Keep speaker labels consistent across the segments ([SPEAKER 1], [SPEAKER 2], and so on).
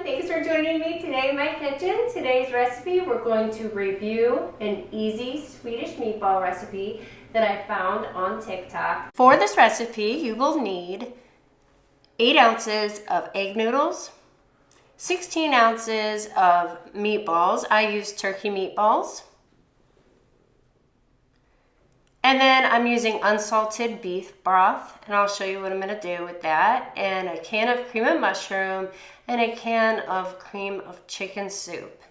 [SPEAKER 1] thanks for joining me today in my kitchen. Today's recipe, we're going to review an easy Swedish meatball recipe that I found on TikTok. For this recipe, you will need 8 ounces of egg noodles, 16 ounces of meatballs. I use turkey meatballs. And then I'm using unsalted beef broth, and I'll show you what I'm gonna do with that. And a can of cream of mushroom and a can of cream of chicken soup.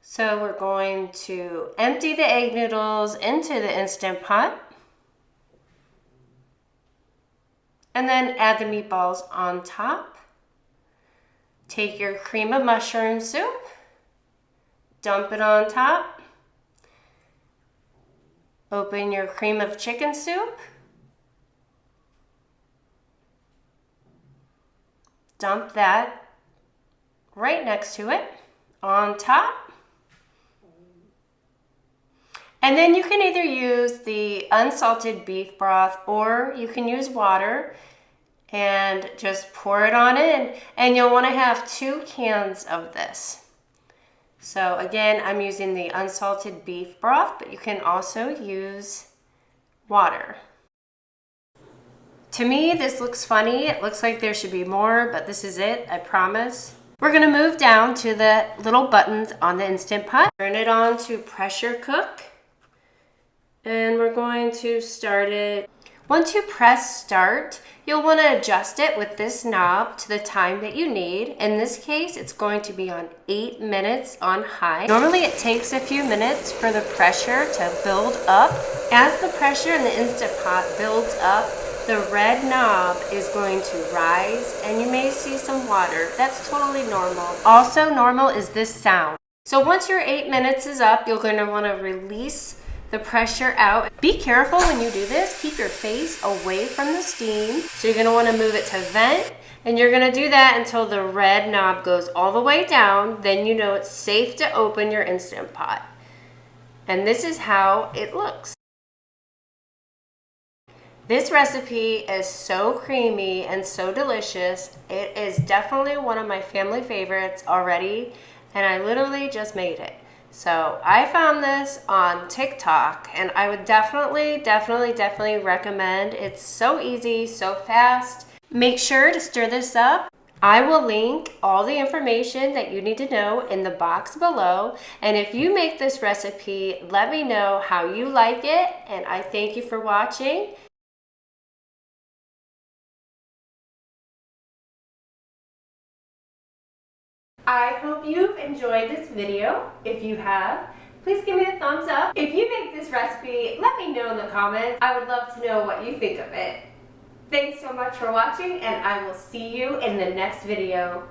[SPEAKER 1] So we're going to empty the egg noodles into the Instant Pot. And then add the meatballs on top. Take your cream of mushroom soup, dump it on top. Open your cream of chicken soup. Dump that right next to it on top. And then you can either use the unsalted beef broth or you can use water and just pour it on in. And you'll want to have 2 cans of this. So again, I'm using the unsalted beef broth, but you can also use water. To me, this looks funny. It looks like there should be more, but this is it, I promise. We're gonna move down to the little buttons on the Instant Pot. Turn it on to pressure cook. And we're going to start it. Once you press start, you'll want to adjust it with this knob to the time that you need. In this case, it's going to be on 8 minutes on high. Normally it takes a few minutes for the pressure to build up. As the pressure in the Instant Pot builds up, the red knob is going to rise and you may see some water. That's totally normal. Also normal is this sound. So once your 8 minutes is up, you're going to want to release the pressure out. Be careful when you do this. Keep your face away from the steam. So you're going to want to move it to vent, and you're going to do that until the red knob goes all the way down. Then you know it's safe to open your Instant Pot. And this is how it looks. This recipe is so creamy and so delicious. It is definitely one of my family favorites already, and I literally just made it. So I found this on TikTok and I would definitely recommend. It's so easy, so fast. Make sure to stir this up. I will link all the information that you need to know in the box below. And if you make this recipe, let me know how you like it. And I thank you for watching. I hope you've enjoyed this video. If you have, please give me a thumbs up. If you make this recipe, let me know in the comments. I would love to know what you think of it. Thanks so much for watching, and I will see you in the next video.